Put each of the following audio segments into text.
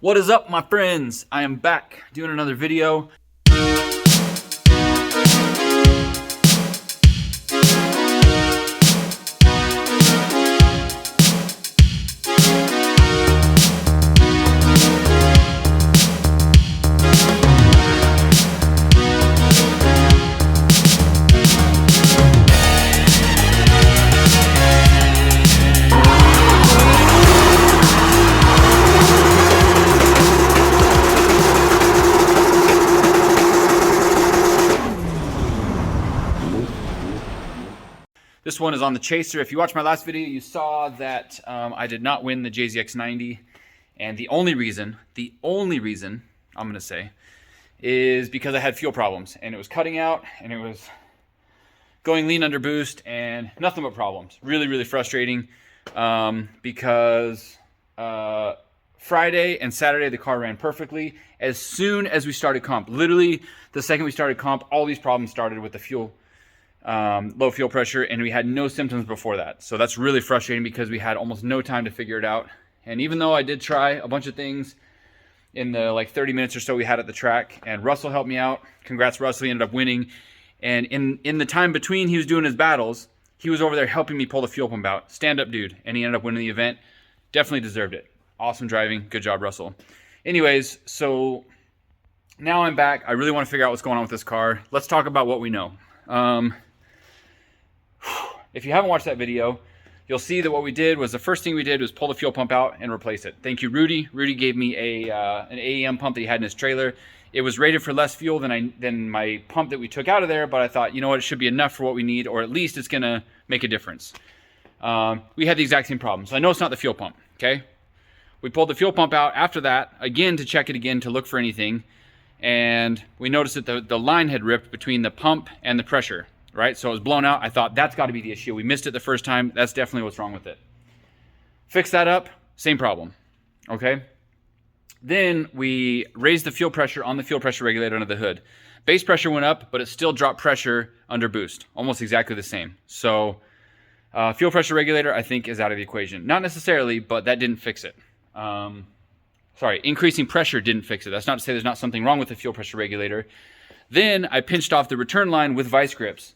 What is up, my friends? I am back doing another video. This one is on the Chaser. If you watched my last video, you saw that I did not win the JZX90. And the only reason I'm going to say is because I had fuel problems. And it was cutting out and it was going lean under boost and nothing but problems. Really, really frustrating because Friday and Saturday the car ran perfectly. As soon as we started comp, literally the second we started comp, all these problems started with the fuel. Low fuel pressure, and we had no symptoms before that. So that's really frustrating because we had almost no time to figure it out. And even though I did try a bunch of things in the 30 minutes or so we had at the track, and Russell helped me out. Congrats, Russell. He ended up winning. And in the time between he was doing his battles, he was over there helping me pull the fuel pump out. Stand up dude. And he ended up winning the event. Definitely deserved it. Awesome driving. Good job, Russell. Anyways, so now I'm back. I really want to figure out what's going on with this car. Let's talk about what we know. If you haven't watched that video, you'll see that what we did was the first thing we did was pull the fuel pump out and replace it. Thank you, Rudy. Rudy gave me an AEM pump that he had in his trailer. It was rated for less fuel than my pump that we took out of there, but I thought, you know what, it should be enough for what we need, or at least it's going to make a difference. We had the exact same problem, so I know it's not the fuel pump, okay? We pulled the fuel pump out after that, again, to check it again to look for anything, and we noticed that the line had ripped between the pump and the pressure. Right, so it was blown out. I thought that's got to be the issue. We missed it the first time. That's definitely what's wrong with it. Fix that up, same problem. Okay. Then we raised the fuel pressure on the fuel pressure regulator under the hood. Base pressure went up, but it still dropped pressure under boost, almost exactly the same. So fuel pressure regulator, I think, is out of the equation. Not necessarily, but that didn't fix it. Sorry, increasing pressure didn't fix it. That's not to say there's not something wrong with the fuel pressure regulator. Then I pinched off the return line with vice grips.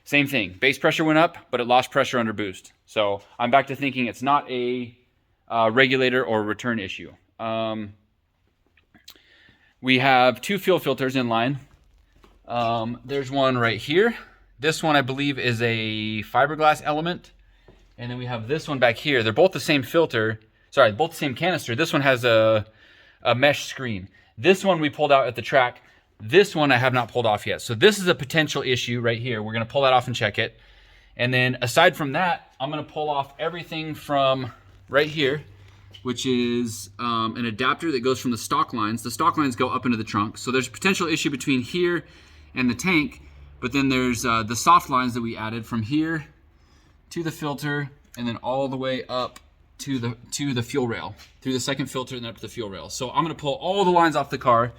Same thing. Base pressure went up, but it lost pressure under boost. So I'm back to thinking it's not a regulator or return issue. We have two fuel filters in line. There's one right here. This one I believe is a fiberglass element. And then we have this one back here. They're both the same filter. Sorry, both the same canister. This one has a mesh screen. This one we pulled out at the track. This one I have not pulled off yet. So this is a potential issue right here. We're going to pull that off and check it. And then aside from that, I'm going to pull off everything from right here, which is an adapter that goes from the stock lines. The stock lines go up into the trunk. So there's a potential issue between here and the tank. But then there's the soft lines that we added from here to the filter and then all the way up to the fuel rail, through the second filter and then up to the fuel rail. So I'm going to pull all the lines off the car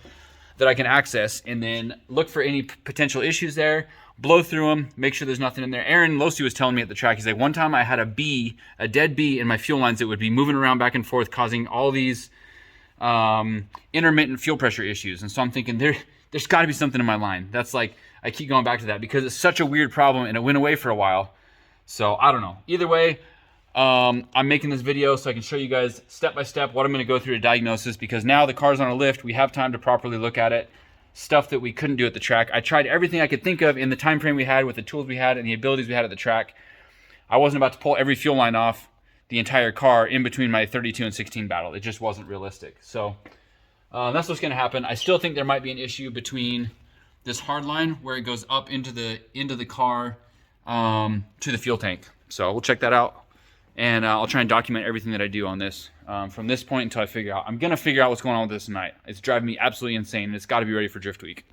that I can access and then look for any potential issues there, blow through them, make sure there's nothing in there. Aaron Losi was telling me at the track, he's like, one time I had a dead bee in my fuel lines that would be moving around back and forth, causing all these intermittent fuel pressure issues. And so I'm thinking there's got to be something in my line. That's like, I keep going back to that because it's such a weird problem and it went away for a while. So I don't know. Either way, I'm making this video so I can show you guys step by step what I'm going to go through to diagnosis, because now the car's on a lift. We have time to properly look at it. Stuff that we couldn't do at the track. I tried everything I could think of in the time frame we had with the tools we had and the abilities we had at the track. I wasn't about to pull every fuel line off the entire car in between my 32 and 16 battle. It just wasn't realistic. So that's what's going to happen. I still think there might be an issue between this hard line where it goes up into the car to the fuel tank. So we'll check that out. And I'll try and document everything that I do on this from this point until I figure out. I'm going to figure out what's going on with this tonight. It's driving me absolutely insane, and it's got to be ready for Drift Week.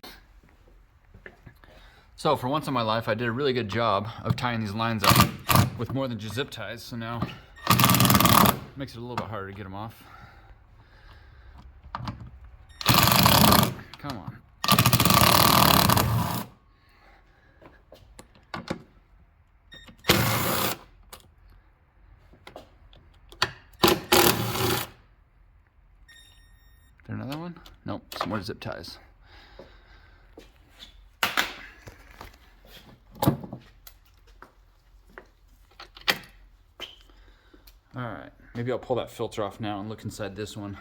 So for once in my life, I did a really good job of tying these lines up with more than just zip ties. So now it makes it a little bit harder to get them off. Come on. there another one? Nope, some more zip ties. All right, maybe I'll pull that filter off now and look inside this one.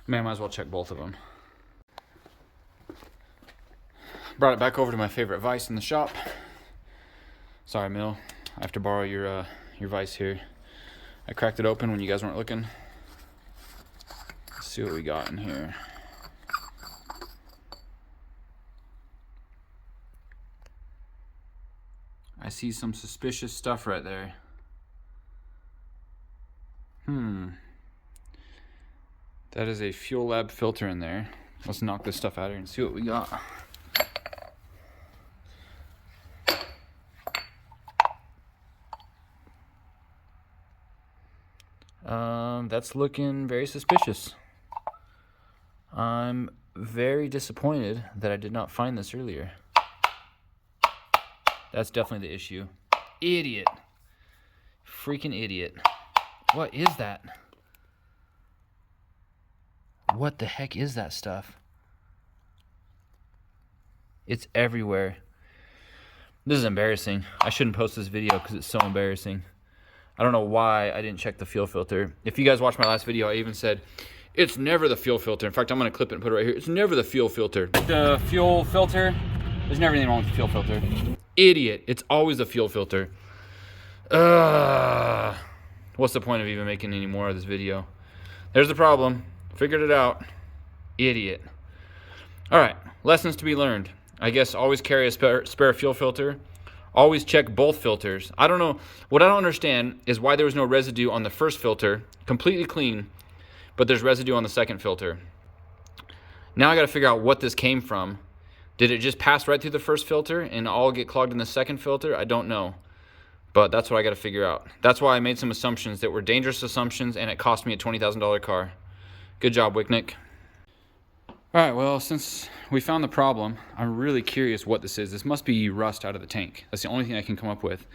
I might as well check both of them. Brought it back over to my favorite vise in the shop. Sorry, Mill, I have to borrow your vise here. I cracked it open when you guys weren't looking. Let's see what we got in here. I see some suspicious stuff right there. That is a Fuel Lab filter in there. Let's knock this stuff out of here and see what we got. That's looking very suspicious. I'm very disappointed that I did not find this earlier. That's definitely the issue. Idiot. Freaking idiot. What is that? What the heck is that stuff? It's everywhere. This is embarrassing. I shouldn't post this video because it's so embarrassing. I don't know why I didn't check the fuel filter. If you guys watched my last video, I even said, it's never the fuel filter. In fact, I'm going to clip it and put it right here. It's never the fuel filter. The fuel filter, there's never anything wrong with the fuel filter. Idiot. It's always the fuel filter. What's the point of even making any more of this video? There's the problem. Figured it out. Idiot. All right, lessons to be learned. I guess always carry a spare fuel filter. Always check both filters. I don't know. What I don't understand is why there was no residue on the first filter, completely clean, but there's residue on the second filter. Now I got to figure out what this came from. Did it just pass right through the first filter and all get clogged in the second filter? I don't know. But that's what I got to figure out. That's why I made some assumptions that were dangerous assumptions, and it cost me a $20,000 car. Good job, Wicknick. All right, well, since we found the problem, I'm really curious what this is. This must be rust out of the tank. That's the only thing I can come up with.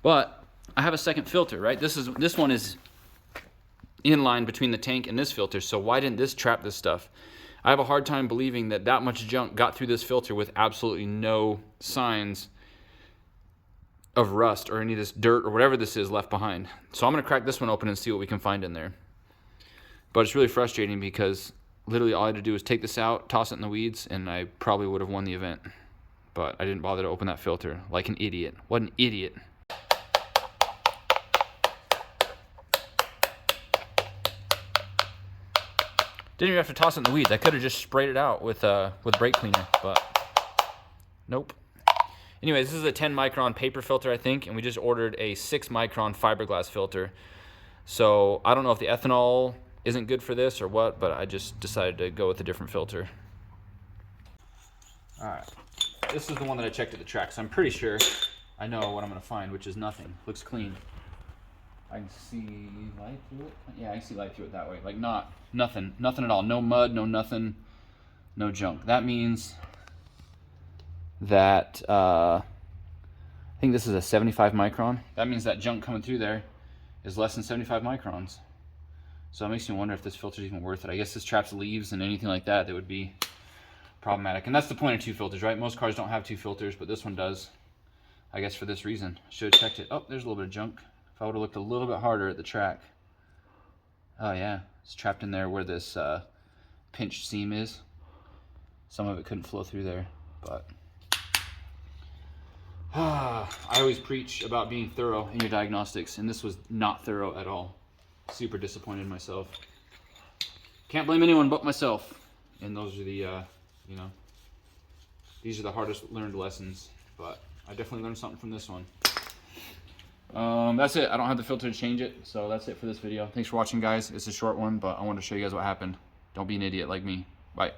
But I have a second filter, right? This one is in line between the tank and this filter, so why didn't this trap this stuff? I have a hard time believing that that much junk got through this filter with absolutely no signs of rust or any of this dirt or whatever this is left behind. So I'm gonna crack this one open and see what we can find in there. But it's really frustrating because literally all I had to do was take this out, toss it in the weeds, and I probably would have won the event. But I didn't bother to open that filter like an idiot. What an idiot. Didn't even have to toss it in the weeds. I could have just sprayed it out with brake cleaner, but nope. Anyway, this is a 10 micron paper filter, I think, and we just ordered a 6 micron fiberglass filter. So I don't know if the ethanol isn't good for this or what, but I just decided to go with a different filter. All right, this is the one that I checked at the track, so I'm pretty sure I know what I'm gonna find, which is nothing. Looks clean. I can see light through it. Yeah, I can see light through it that way. Like nothing at all. No mud, no nothing, no junk. That means that I think this is a 75 micron. That means that junk coming through there is less than 75 microns. So it makes me wonder if this filter is even worth it. I guess this traps leaves and anything like that would be problematic. And that's the point of two filters, right? Most cars don't have two filters, but this one does. I guess for this reason. Should have checked it. Oh, there's a little bit of junk. If I would have looked a little bit harder at the track. Oh yeah, it's trapped in there where this pinched seam is. Some of it couldn't flow through there, but I always preach about being thorough in your diagnostics, and this was not thorough at all. Super disappointed in myself. Can't blame anyone but myself. And those are the, you know, these are the hardest learned lessons, but I definitely learned something from this one. That's it. I don't have the filter to change it, so that's it for this video. Thanks for watching, guys. It's a short one, but I wanted to show you guys what happened. Don't be an idiot like me. Bye.